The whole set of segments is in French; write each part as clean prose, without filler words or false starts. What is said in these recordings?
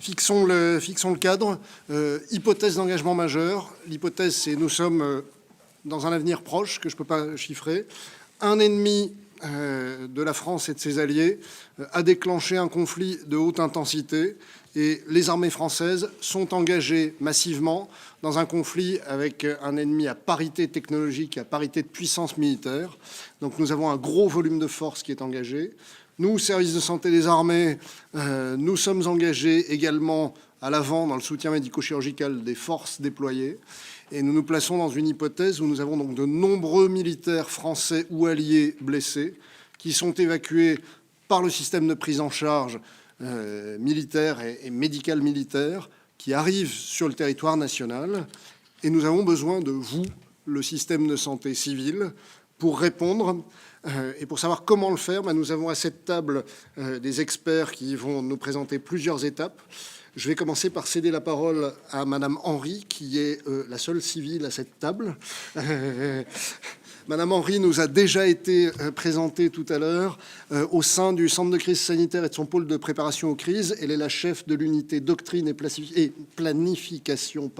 Fixons le cadre. Hypothèse d'engagement majeur. L'hypothèse, c'est nous sommes dans un avenir proche que je ne peux pas chiffrer. Un ennemi de la France et de ses alliés a déclenché un conflit de haute intensité et les armées françaises sont engagées massivement dans un conflit avec un ennemi à parité technologique, à parité de puissance militaire. Donc nous avons un gros volume de force qui est engagé. Nous, service de santé des armées, nous sommes engagés également à l'avant dans le soutien médico-chirurgical des forces déployées. Et nous nous plaçons dans une hypothèse où nous avons donc de nombreux militaires français ou alliés blessés qui sont évacués par le système de prise en charge militaire et médical militaire qui arrivent sur le territoire national. Et nous avons besoin de vous, le système de santé civil, pour répondre. Et pour savoir comment le faire, nous avons à cette table des experts qui vont nous présenter plusieurs étapes. Je vais commencer par céder la parole à Madame Henry, qui est la seule civile à cette table. Madame Henry nous a déjà été présentée tout à l'heure au sein du Centre de crise sanitaire et de son pôle de préparation aux crises. Elle est la chef de l'unité doctrine et planification,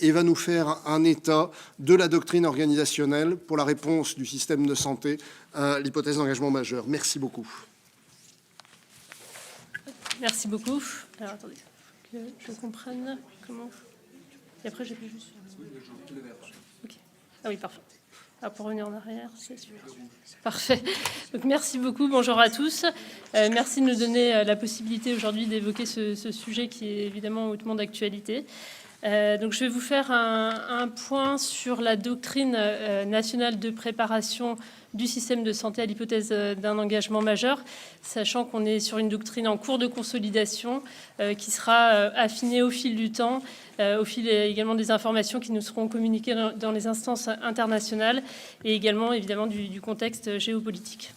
et va nous faire un état de la doctrine organisationnelle pour la réponse du système de santé à l'hypothèse d'engagement majeur. Merci beaucoup. Merci beaucoup. Alors, attendez, que je comprenne comment... Et après, j'ai plus juste... Okay. Ah oui, parfait. Alors, pour revenir en arrière, c'est super. Parfait. Donc, merci beaucoup. Bonjour à tous. Merci de nous donner la possibilité aujourd'hui d'évoquer ce sujet qui est évidemment hautement d'actualité. Donc, je vais vous faire un point sur la doctrine nationale de préparation du système de santé à l'hypothèse d'un engagement majeur, sachant qu'on est sur une doctrine en cours de consolidation qui sera affinée au fil du temps, au fil également des informations qui nous seront communiquées dans les instances internationales et également évidemment du contexte géopolitique.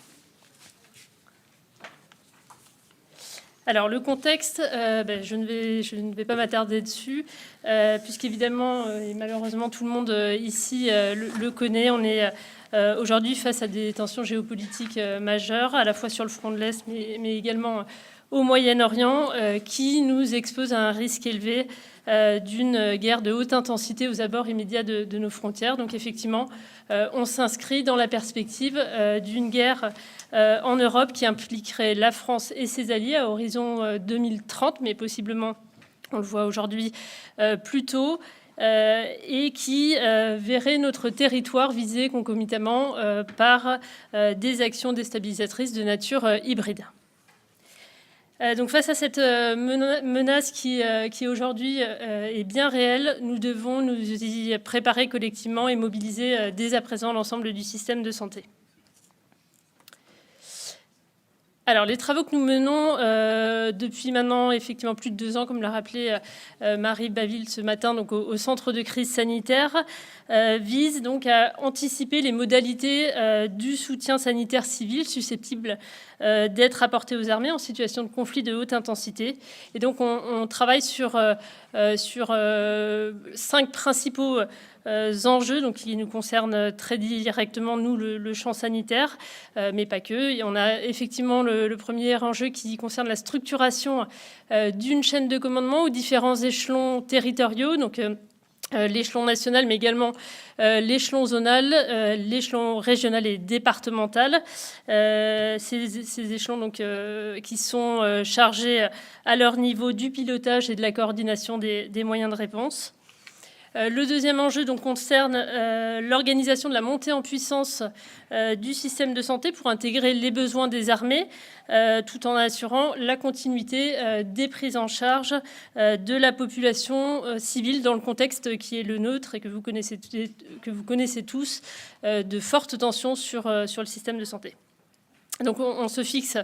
Alors, le contexte, je ne vais pas m'attarder dessus, puisqu'évidemment, et malheureusement, tout le monde ici le connaît. On est aujourd'hui face à des tensions géopolitiques majeures, à la fois sur le front de l'Est, mais également au Moyen-Orient, qui nous expose à un risque élevé d'une guerre de haute intensité aux abords immédiats de nos frontières. Donc, effectivement, on s'inscrit dans la perspective d'une guerre en Europe qui impliquerait la France et ses alliés à horizon 2030, mais possiblement, on le voit aujourd'hui, plus tôt, et qui verrait notre territoire visé concomitamment par des actions déstabilisatrices de nature hybride. Donc face à cette menace qui aujourd'hui est bien réelle, nous devons nous y préparer collectivement et mobiliser dès à présent l'ensemble du système de santé. Alors, les travaux que nous menons depuis maintenant effectivement plus de 2 ans, comme l'a rappelé Marie Baville ce matin, donc au centre de crise sanitaire, visent donc à anticiper les modalités du soutien sanitaire civil susceptible d'être apporté aux armées en situation de conflit de haute intensité. Et donc, on travaille sur 5 principaux enjeux donc, qui nous concernent très directement, nous, le champ sanitaire, mais pas que. Et on a effectivement le premier enjeu qui concerne la structuration d'une chaîne de commandement aux différents échelons territoriaux, donc l'échelon national, mais également l'échelon zonal, l'échelon régional et départemental. Ces échelons donc, qui sont chargés à leur niveau du pilotage et de la coordination des moyens de réponse. Le deuxième enjeu donc, concerne l'organisation de la montée en puissance du système de santé pour intégrer les besoins des armées, tout en assurant la continuité des prises en charge de la population civile dans le contexte qui est le nôtre et que vous connaissez tous, de fortes tensions sur le système de santé. Donc on se fixe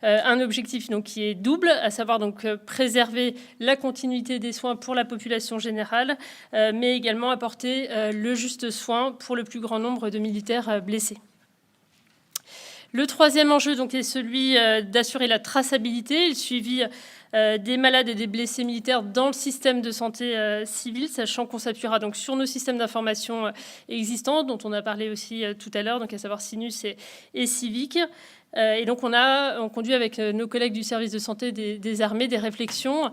un objectif donc, qui est double, à savoir donc, préserver la continuité des soins pour la population générale, mais également apporter le juste soin pour le plus grand nombre de militaires blessés. Le troisième enjeu donc, est celui d'assurer la traçabilité et le suivi des malades et des blessés militaires dans le système de santé civile, sachant qu'on s'appuiera donc sur nos systèmes d'information existants, dont on a parlé aussi tout à l'heure, donc à savoir Sinus et Civic. Et donc, on conduit avec nos collègues du service de santé des armées des réflexions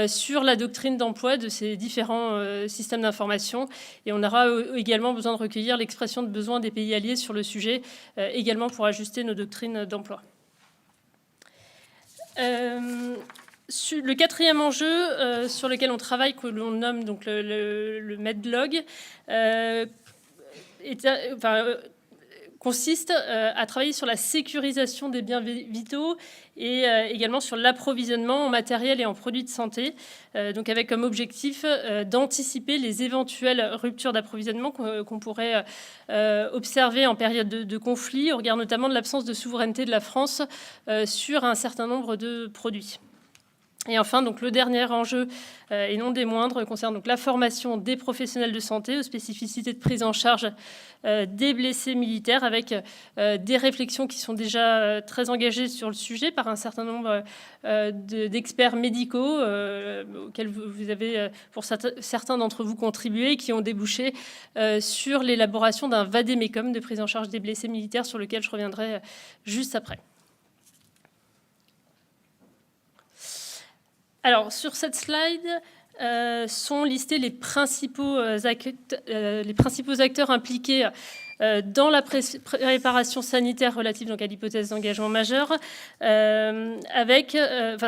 sur la doctrine d'emploi de ces différents systèmes d'information. Et on aura également besoin de recueillir l'expression de besoins des pays alliés sur le sujet, également pour ajuster nos doctrines d'emploi. Le quatrième enjeu sur lequel on travaille, que l'on nomme donc le MedLog, consiste à travailler sur la sécurisation des biens vitaux et également sur l'approvisionnement en matériel et en produits de santé, donc avec comme objectif d'anticiper les éventuelles ruptures d'approvisionnement qu'on pourrait observer en période de conflit, au regard notamment de l'absence de souveraineté de la France sur un certain nombre de produits. Et enfin, donc, le dernier enjeu, et non des moindres, concerne donc la formation des professionnels de santé aux spécificités de prise en charge des blessés militaires, avec des réflexions qui sont déjà très engagées sur le sujet par un certain nombre d'experts médicaux auxquels vous avez, pour certains d'entre vous, contribué, qui ont débouché sur l'élaboration d'un vade-mecum de prise en charge des blessés militaires, sur lequel je reviendrai juste après. Alors, sur cette slide sont listés les principaux acteurs impliqués dans la préparation sanitaire relative donc, à l'hypothèse d'engagement majeur,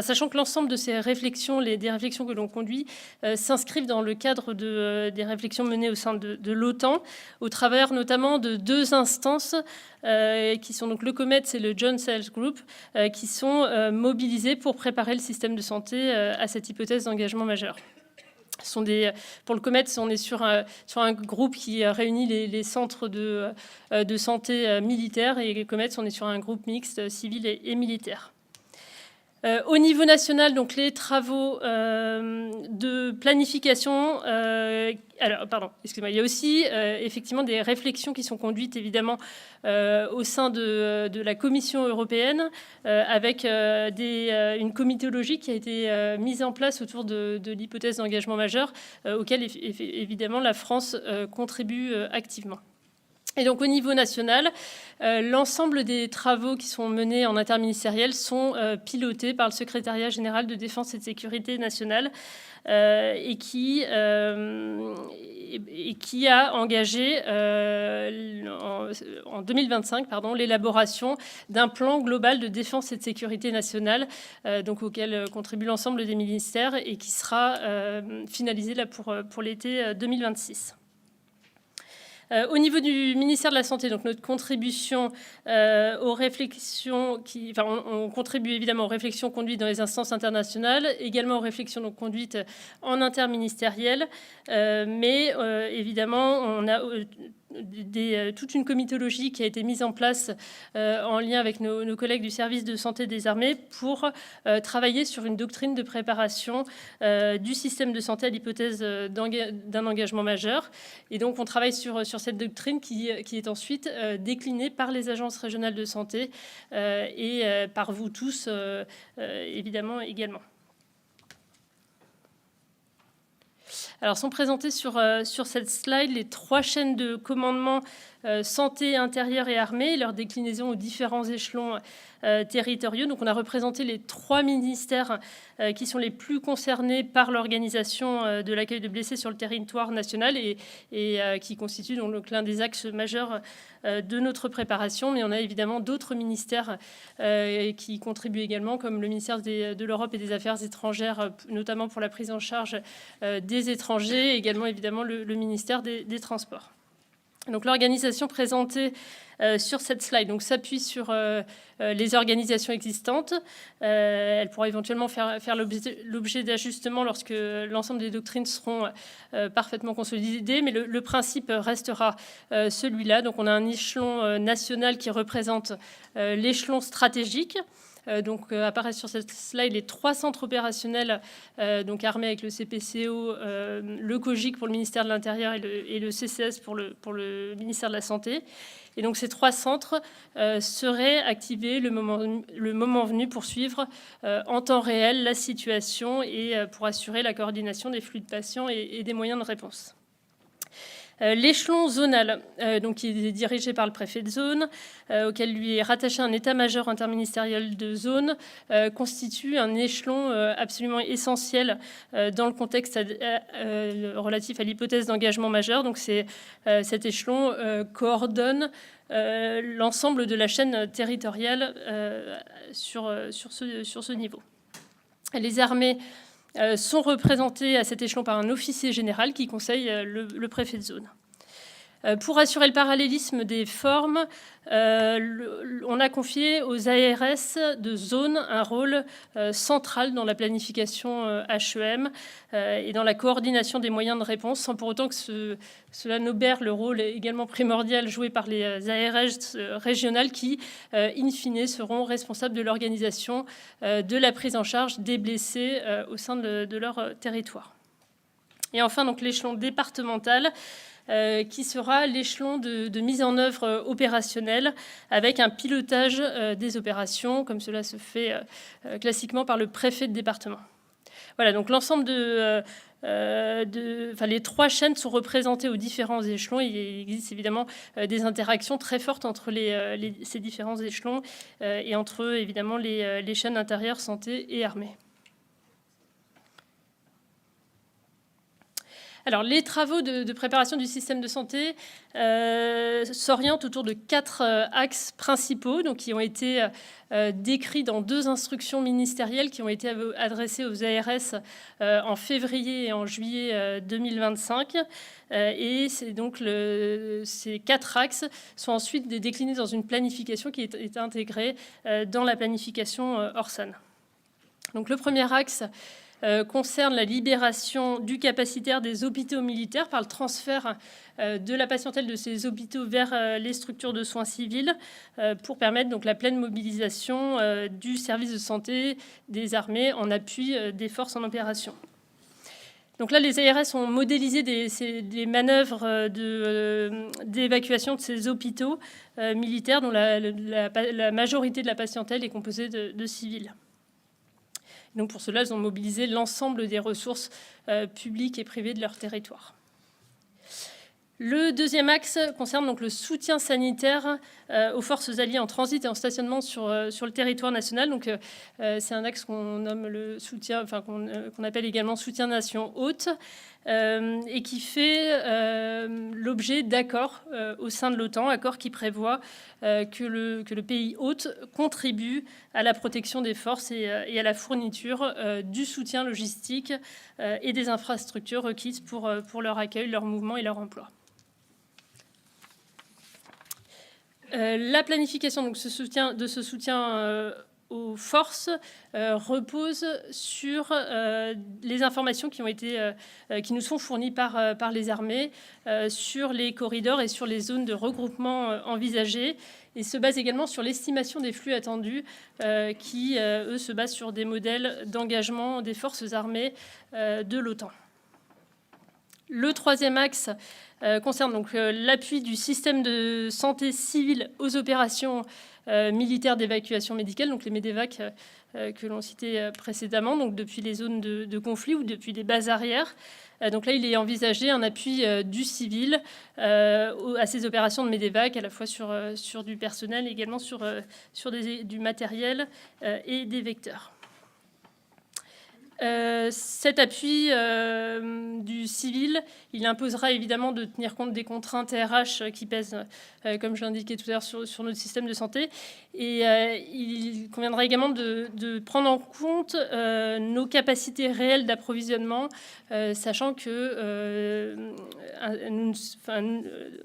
sachant que l'ensemble de ces réflexions, des réflexions que l'on conduit, s'inscrivent dans le cadre des réflexions menées au sein de l'OTAN, au travers notamment de deux instances qui sont donc le COMETS et le Joint Sales Group, qui sont mobilisés pour préparer le système de santé à cette hypothèse d'engagement majeur. Pour le COMETS, on est sur un groupe qui réunit les centres de santé militaires, et le COMETS, on est sur un groupe mixte civil et militaire. Au niveau national, donc les travaux de planification. Il y a aussi effectivement des réflexions qui sont conduites évidemment au sein de la Commission européenne, avec une comitologie qui a été mise en place autour de l'hypothèse d'engagement majeur, auquel évidemment la France contribue activement. Et donc, au niveau national, l'ensemble des travaux qui sont menés en interministériel sont pilotés par le Secrétariat général de défense et de sécurité nationale et qui a engagé en 2025 l'élaboration d'un plan global de défense et de sécurité nationale, donc auquel contribue l'ensemble des ministères et qui sera finalisé là pour l'été 2026. Au niveau du ministère de la Santé, donc notre contribution aux réflexions, on contribue évidemment aux réflexions conduites dans les instances internationales, également aux réflexions donc conduites en interministériel, mais évidemment on a toute une comitologie qui a été mise en place en lien avec nos collègues du service de santé des armées pour travailler sur une doctrine de préparation du système de santé à l'hypothèse d'un engagement majeur. Et donc, on travaille sur cette doctrine qui est ensuite déclinée par les agences régionales de santé et par vous tous, évidemment, également. Alors, sont présentées sur cette slide les trois chaînes de commandement santé, intérieur et armée, leur déclinaison aux différents échelons territoriaux. Donc, on a représenté les trois ministères qui sont les plus concernés par l'organisation de l'accueil de blessés sur le territoire national et qui constituent donc l'un des axes majeurs de notre préparation. Mais on a évidemment d'autres ministères qui contribuent également, comme le ministère de l'Europe et des Affaires étrangères, notamment pour la prise en charge des étrangers, et également évidemment le ministère des Transports. Donc l'organisation présentée sur cette slide s'appuie sur les organisations existantes. Elle pourra éventuellement faire l'objet d'ajustements lorsque l'ensemble des doctrines seront parfaitement consolidées, mais le principe restera celui-là. Donc on a un échelon national qui représente l'échelon stratégique, Donc apparaissent sur cette slide les 3 centres opérationnels donc armés avec le CPCO, le COGIC pour le ministère de l'Intérieur et le CCS pour le ministère de la Santé. Et donc ces 3 centres seraient activés le moment venu pour suivre en temps réel la situation et pour assurer la coordination des flux de patients et des moyens de réponse. L'échelon zonal, donc, qui est dirigé par le préfet de zone, auquel lui est rattaché un état-major interministériel de zone, constitue un échelon absolument essentiel dans le contexte relatif à l'hypothèse d'engagement majeur. Donc cet échelon coordonne l'ensemble de la chaîne territoriale sur ce niveau. Les armées sont représentés à cet échelon par un officier général qui conseille le préfet de zone. Pour assurer le parallélisme des formes, on a confié aux ARS de zone un rôle central dans la planification HEM et dans la coordination des moyens de réponse, sans pour autant que cela n'obère le rôle également primordial joué par les ARS régionales qui, in fine, seront responsables de l'organisation de la prise en charge des blessés au sein de leur territoire. Et enfin, donc, l'échelon départemental, qui sera l'échelon de mise en œuvre opérationnelle avec un pilotage des opérations, comme cela se fait classiquement par le préfet de département. Voilà, donc l'ensemble les 3 chaînes sont représentées aux différents échelons. Il existe évidemment des interactions très fortes entre ces différents échelons et entre eux, évidemment, les chaînes intérieures, santé et armée. Alors, les travaux de préparation du système de santé s'orientent autour de 4 axes principaux, donc, qui ont été décrits dans 2 instructions ministérielles qui ont été adressées aux ARS en février et en juillet 2025. Et c'est donc ces 4 axes sont ensuite déclinés dans une planification qui est intégrée dans la planification Orsan. Donc, le premier axe concerne la libération du capacitaire des hôpitaux militaires par le transfert de la patientèle de ces hôpitaux vers les structures de soins civils pour permettre donc la pleine mobilisation du service de santé des armées en appui des forces en opération. Donc là, les ARS ont modélisé des manœuvres d'évacuation de ces hôpitaux militaires dont la majorité de la patientèle est composée de civils. Donc pour cela, ils ont mobilisé l'ensemble des ressources publiques et privées de leur territoire. Le deuxième axe concerne donc le soutien sanitaire aux forces alliées en transit et en stationnement sur le territoire national. Donc c'est un axe qu'on nomme le soutien, enfin qu'on appelle également soutien nation hôte, et qui fait l'objet d'accords au sein de l'OTAN, accords qui prévoient que le pays hôte contribue à la protection des forces et à la fourniture du soutien logistique et des infrastructures requises pour leur accueil, leur mouvement et leur emploi. La planification donc, de ce soutien aux forces repose sur les informations qui nous sont fournies par les armées sur les corridors et sur les zones de regroupement envisagées, et se base également sur l'estimation des flux attendus qui, eux, se basent sur des modèles d'engagement des forces armées de l'OTAN. Le troisième axe concerne donc l'appui du système de santé civile aux opérations militaires d'évacuation médicale, donc les MEDEVAC que l'on citait précédemment, donc depuis les zones de conflit ou depuis les bases arrières. Donc là, il est envisagé un appui du civil à ces opérations de MEDEVAC, à la fois sur du personnel, également sur du matériel et des vecteurs. Cet appui du civil, il imposera évidemment de tenir compte des contraintes RH qui pèsent, comme je l'indiquais tout à l'heure, sur notre système de santé. Et il conviendra également de prendre en compte nos capacités réelles d'approvisionnement, sachant que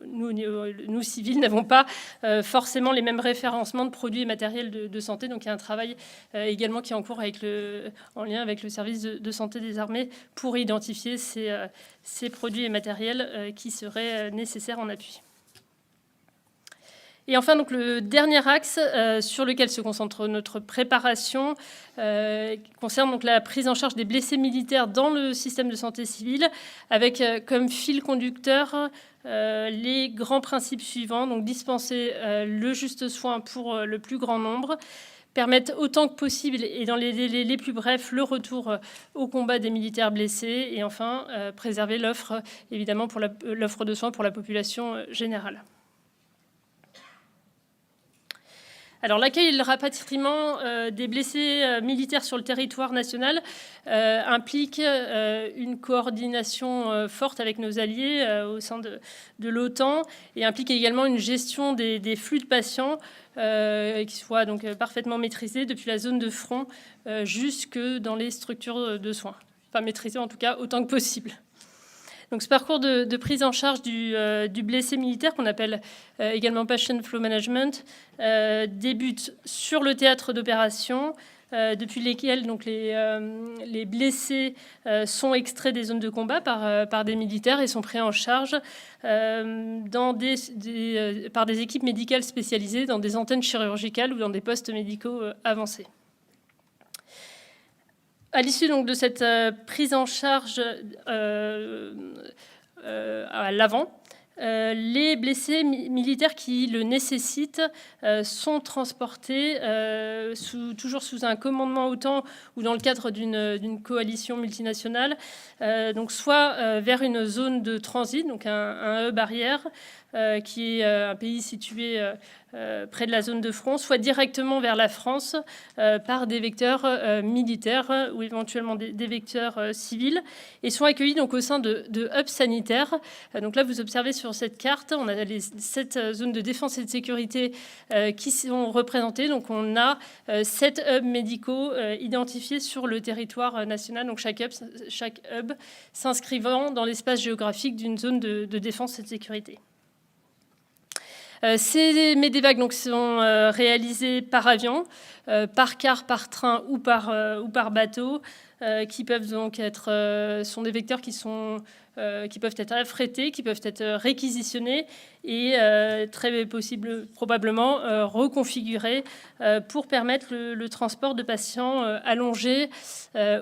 nous, civils, n'avons pas forcément les mêmes référencements de produits et matériels de santé. Donc il y a un travail également qui est en cours en lien avec le service de santé des armées pour identifier ces produits et matériels qui seraient nécessaires en appui. Et enfin, donc, le dernier axe sur lequel se concentre notre préparation concerne donc la prise en charge des blessés militaires dans le système de santé civile, avec comme fil conducteur les grands principes suivants. Donc, dispenser le juste soin pour le plus grand nombre, permettre autant que possible et dans les délais les plus brefs le retour au combat des militaires blessés, et enfin préserver l'offre, évidemment, pour l'offre de soins pour la population générale. Alors, l'accueil et le rapatriement des blessés militaires sur le territoire national implique une coordination forte avec nos alliés au sein de l'OTAN, et implique également une gestion des flux de patients qui soient donc parfaitement maîtrisés depuis la zone de front jusque dans les structures de soins. Enfin, maîtrisés en tout cas autant que possible. Donc, ce parcours de prise en charge du blessé militaire, qu'on appelle également Patient Flow Management, débute sur le théâtre d'opération, depuis lesquels donc, les blessés sont extraits des zones de combat par des militaires et sont pris en charge par des équipes médicales spécialisées dans des antennes chirurgicales ou dans des postes médicaux avancés. À l'issue donc de cette prise en charge à l'avant, les blessés militaires qui le nécessitent sont transportés toujours sous un commandement OTAN ou dans le cadre d'une coalition multinationale, donc soit vers une zone de transit, donc un hub arrière, qui est un pays situé près de la zone de front, soit directement vers la France par des vecteurs militaires ou éventuellement des vecteurs civils, et sont accueillis donc au sein de hubs sanitaires. Donc là, vous observez sur cette carte, on a les 7 zones de défense et de sécurité qui sont représentées. Donc on a 7 hubs médicaux identifiés sur le territoire national, donc chaque hub s'inscrivant dans l'espace géographique d'une zone de défense et de sécurité. Ces MEDEVAC donc, sont réalisés par avion, par car, par train ou par bateau, qui peuvent donc sont des vecteurs qui peuvent être affrétés, qui peuvent être réquisitionnés et très probablement reconfigurés pour permettre le transport de patients allongés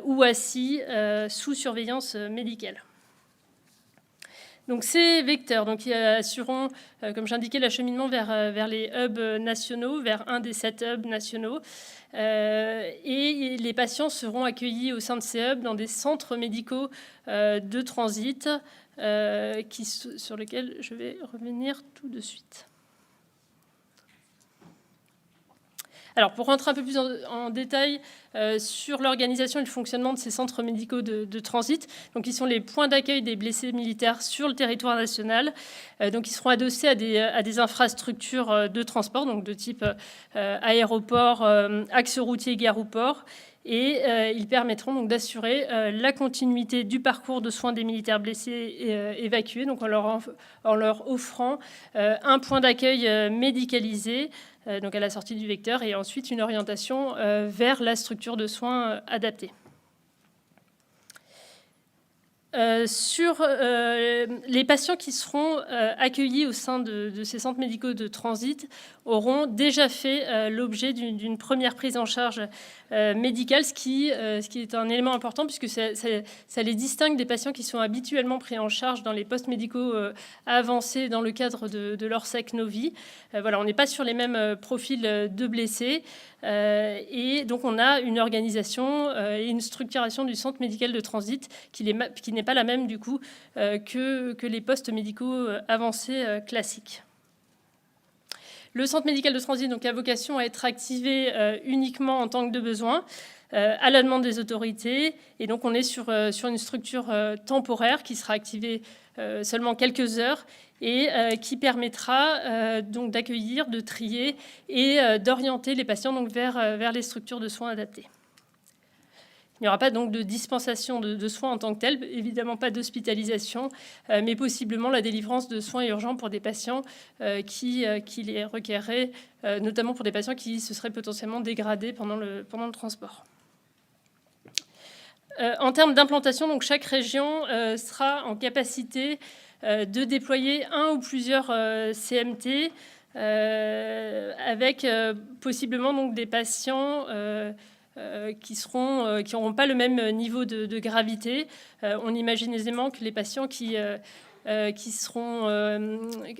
ou assis sous surveillance médicale. Donc, ces vecteurs qui assureront, comme j'indiquais, l'acheminement vers les hubs nationaux, vers un des 7 hubs nationaux. Et les patients seront accueillis au sein de ces hubs dans des centres médicaux de transit sur lesquels je vais revenir tout de suite. Alors, pour rentrer un peu plus en détail sur l'organisation et le fonctionnement de ces centres médicaux de transit, donc qui sont les points d'accueil des blessés militaires sur le territoire national, donc ils seront adossés à des infrastructures de transport, donc de type aéroport, axe routier, gare ou port, et ils permettront donc d'assurer la continuité du parcours de soins des militaires blessés évacués, donc en leur offrant un point d'accueil médicalisé, donc à la sortie du vecteur, et ensuite une orientation vers la structure de soins adaptée. Sur les patients qui seront accueillis au sein de ces centres médicaux de transit auront déjà fait l'objet d'une première prise en charge médicale, ce qui est un élément important puisque ça les distingue des patients qui sont habituellement pris en charge dans les postes médicaux avancés dans le cadre de leur SEC-NOVI. Voilà, on n'est pas sur les mêmes profils de blessés et donc on a une organisation et une structuration du centre médical de transit qui n'est pas la même du coup que les postes médicaux avancés classiques. Le centre médical de transit donc, a vocation à être activé uniquement en tant que de besoin, à la demande des autorités. Et donc, on est sur une structure temporaire qui sera activée seulement quelques heures et qui permettra donc d'accueillir, de trier et d'orienter les patients donc, vers les structures de soins adaptées. Il n'y aura pas donc de dispensation de soins en tant que tel, évidemment pas d'hospitalisation, mais possiblement la délivrance de soins urgents pour des patients qui les requerraient, notamment pour des patients qui se seraient potentiellement dégradés pendant le transport. En termes d'implantation, donc chaque région sera en capacité de déployer un ou plusieurs CMT avec possiblement donc des patients qui n'auront pas le même niveau de gravité. On imagine aisément que les patients qui seront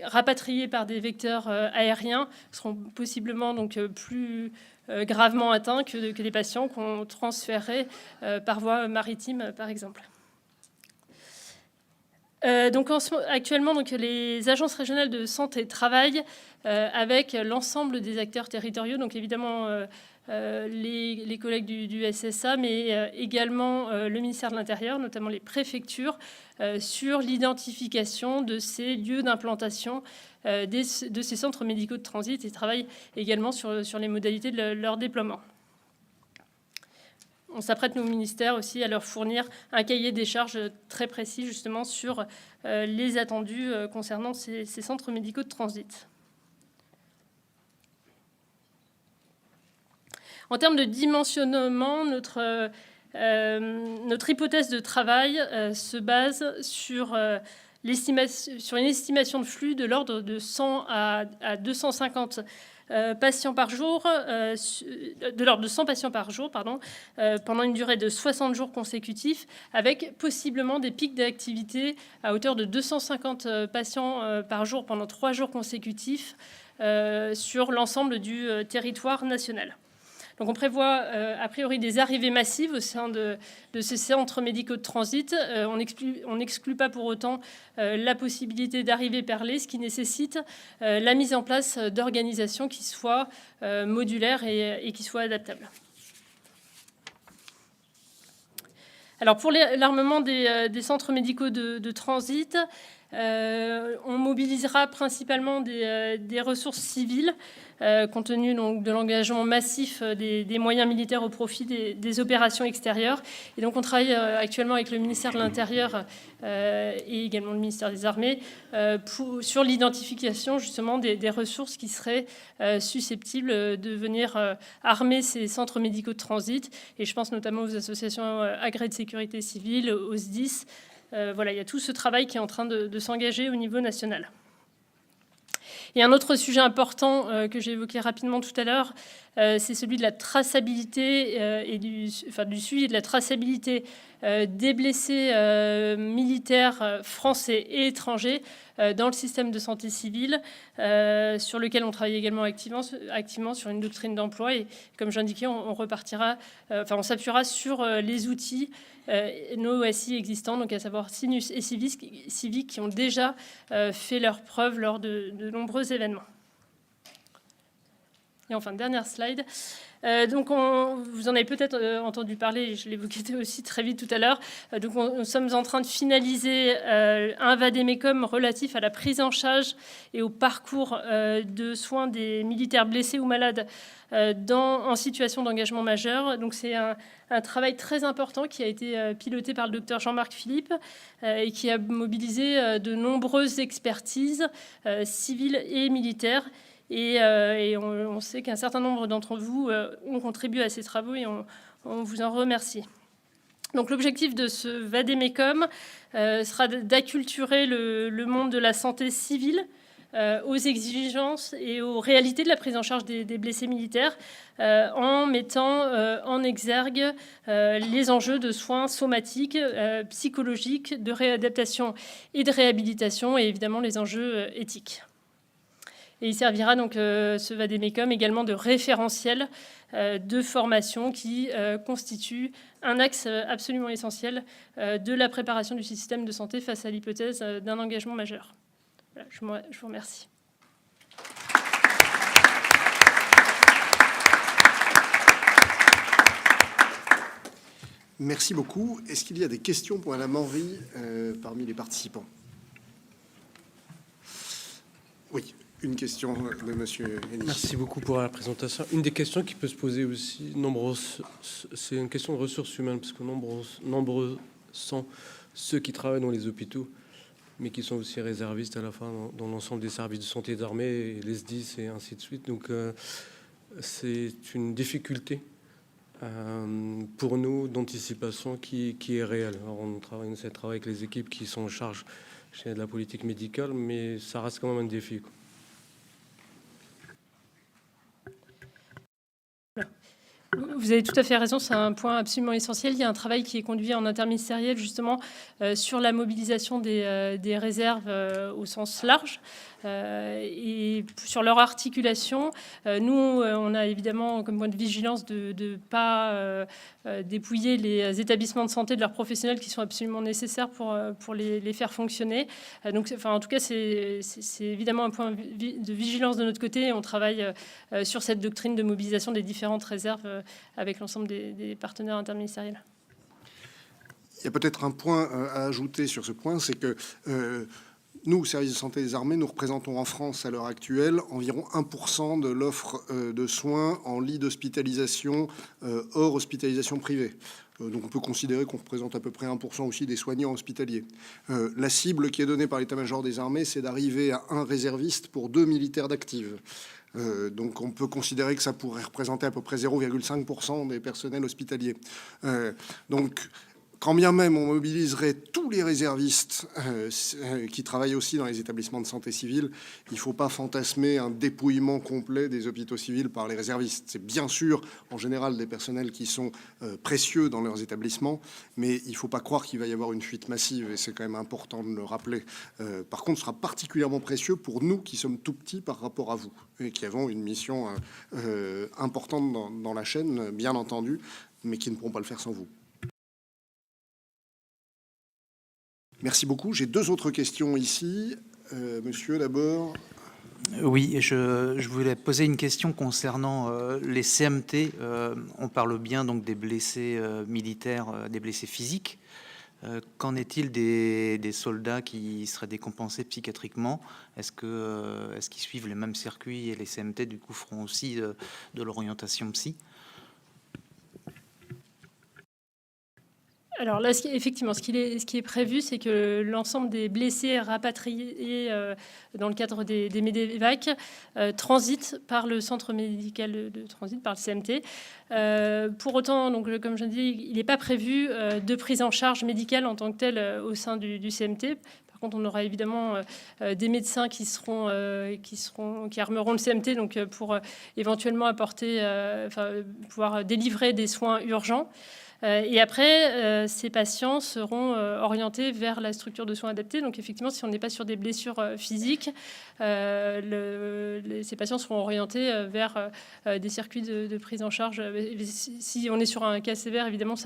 rapatriés par des vecteurs aériens seront possiblement donc plus gravement atteints que des patients qu'on transférerait par voie maritime, par exemple. Donc actuellement, donc, les agences régionales de santé travaillent avec l'ensemble des acteurs territoriaux, donc évidemment les collègues du SSA, mais également le ministère de l'Intérieur, notamment les préfectures, sur l'identification de ces lieux d'implantation de ces centres médicaux de transit, et travaillent également sur les modalités de leur déploiement. On s'apprête, nos ministères aussi, à leur fournir un cahier des charges très précis, justement, sur les attendus concernant ces centres médicaux de transit. En termes de dimensionnement, notre hypothèse de travail se base sur une estimation de flux de l'ordre de 100 à 250 patients par jour, de l'ordre de 100 patients par jour, pendant une durée de 60 jours consécutifs, avec possiblement des pics d'activité à hauteur de 250 patients par jour pendant 3 jours consécutifs sur l'ensemble du territoire national. Donc on prévoit a priori des arrivées massives au sein de ces centres médicaux de transit. On n'exclut pas pour autant la possibilité d'arriver perlée, ce qui nécessite la mise en place d'organisations qui soient modulaires et qui soient adaptables. Alors pour l'armement des centres médicaux de transit, on mobilisera principalement des ressources civiles, compte tenu donc de l'engagement massif des moyens militaires au profit des opérations extérieures. Et donc on travaille actuellement avec le ministère de l'Intérieur et également le ministère des Armées sur l'identification justement des ressources qui seraient susceptibles de venir armer ces centres médicaux de transit. Et je pense notamment aux associations agréées de sécurité civile, aux SDIS. Voilà, il y a tout ce travail qui est en train de s'engager au niveau national. Et un autre sujet important que j'ai évoqué rapidement tout à l'heure, c'est celui de la traçabilité et du suivi de la traçabilité des blessés militaires français et étrangers dans le système de santé civile, sur lequel on travaille également activement sur une doctrine d'emploi. Et comme j'indiquais, on s'appuiera sur les outils nos OSI existants, donc à savoir Sinus et Civic, qui ont déjà fait leurs preuves lors de nombreux événements. Et enfin, dernière slide. Donc vous en avez peut-être entendu parler, je l'évoquais aussi très vite tout à l'heure. Donc nous sommes en train de finaliser un vade-mecum relatif à la prise en charge et au parcours de soins des militaires blessés ou malades en situation d'engagement majeur. Donc c'est un travail très important qui a été piloté par le docteur Jean-Marc Philippe et qui a mobilisé de nombreuses expertises civiles et militaires. Et on sait qu'un certain nombre d'entre vous ont contribué à ces travaux et on vous en remercie. Donc l'objectif de ce vade-mecum sera d'acculturer le monde de la santé civile aux exigences et aux réalités de la prise en charge des blessés militaires en mettant en exergue les enjeux de soins somatiques, psychologiques, de réadaptation et de réhabilitation et évidemment les enjeux éthiques. Et il servira donc ce vade-mecum également de référentiel de formation qui constitue un axe absolument essentiel de la préparation du système de santé face à l'hypothèse d'un engagement majeur. Voilà, je vous remercie. Merci beaucoup. Est-ce qu'il y a des questions pour Madame Henry parmi les participants? Oui. Une question de Monsieur Henry. Merci beaucoup pour la présentation. Une des questions qui peut se poser aussi, c'est une question de ressources humaines, parce que nombreux sont ceux qui travaillent dans les hôpitaux, mais qui sont aussi réservistes à la fin dans l'ensemble des services de santé d'armée, les SDIS et ainsi de suite. Donc c'est une difficulté pour nous d'anticipation qui est réelle. Alors, on essaie de travailler avec les équipes qui sont en charge de la politique médicale, mais ça reste quand même un défi, quoi. Vous avez tout à fait raison, c'est un point absolument essentiel. Il y a un travail qui est conduit en interministériel justement sur la mobilisation des réserves au sens large et sur leur articulation. Nous, on a évidemment comme point de vigilance de ne pas dépouiller les établissements de santé de leurs professionnels qui sont absolument nécessaires pour les faire fonctionner. Donc, enfin, en tout cas, c'est évidemment un point de vigilance de notre côté. On travaille sur cette doctrine de mobilisation des différentes réserves avec l'ensemble des partenaires interministériels. Il y a peut-être un point à ajouter sur ce point, c'est que nous, service de santé des armées, nous représentons en France à l'heure actuelle environ 1% de l'offre de soins en lit d'hospitalisation hors hospitalisation privée. Donc on peut considérer qu'on représente à peu près 1% aussi des soignants hospitaliers. La cible qui est donnée par l'état-major des armées, c'est d'arriver à 1 réserviste pour 2 militaires d'active. Donc on peut considérer que ça pourrait représenter à peu près 0,5% des personnels hospitaliers. Donc quand bien même on mobiliserait tous les réservistes qui travaillent aussi dans les établissements de santé civile, il ne faut pas fantasmer un dépouillement complet des hôpitaux civils par les réservistes. C'est bien sûr en général des personnels qui sont précieux dans leurs établissements, mais il ne faut pas croire qu'il va y avoir une fuite massive, et c'est quand même important de le rappeler. Par contre, ce sera particulièrement précieux pour nous qui sommes tout petits par rapport à vous, et qui avons une mission importante dans la chaîne, bien entendu, mais qui ne pourront pas le faire sans vous. Merci beaucoup. J'ai 2 autres questions ici. Monsieur, d'abord. Oui, je voulais poser une question concernant les CMT. On parle bien donc des blessés militaires, des blessés physiques. Qu'en est-il des soldats qui seraient décompensés psychiatriquement? Est-ce qu'ils suivent les mêmes circuits et les CMT du coup feront aussi de l'orientation psy? Alors là, effectivement, ce qui est prévu, c'est que l'ensemble des blessés rapatriés dans le cadre des MEDEVAC transitent par le centre médical de transit, par le CMT. Pour autant, donc, comme je dis, il n'est pas prévu de prise en charge médicale en tant que telle au sein du CMT. Par contre, on aura évidemment des médecins qui armeront le CMT donc, pour éventuellement apporter, pouvoir délivrer des soins urgents. Et après, ces patients seront orientés vers la structure de soins adaptés. Donc effectivement, si on n'est pas sur des blessures physiques, ces patients seront orientés vers des circuits de prise en charge. Si on est sur un cas sévère, évidemment,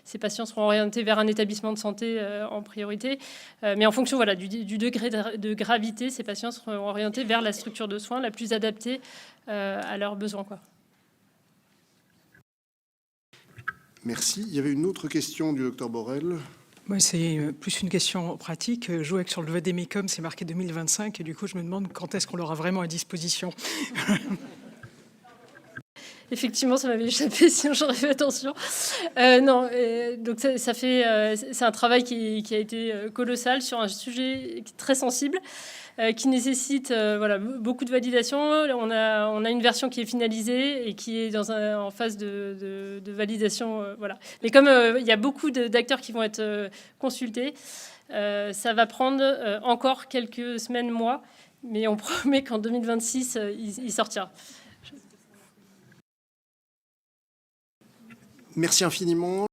ces patients seront orientés vers un établissement de santé en priorité. Mais en fonction du degré de gravité, ces patients seront orientés vers la structure de soins la plus adaptée à leurs besoins, quoi. Merci. Il y avait une autre question du docteur Borel. Moi, c'est plus une question pratique. Je vois que sur le VADEMECUM, c'est marqué 2025, et du coup, je me demande quand est-ce qu'on l'aura vraiment à disposition. Effectivement, ça m'avait échappé, sinon j'aurais fait attention. Non, donc c'est un travail qui a été colossal sur un sujet très sensible, qui nécessite beaucoup de validation. On a une version qui est finalisée et qui est en phase de validation. Voilà. Mais comme il y a beaucoup d'acteurs qui vont être consultés, ça va prendre encore quelques semaines, mois, mais on promet qu'en 2026, il sortira. Merci infiniment.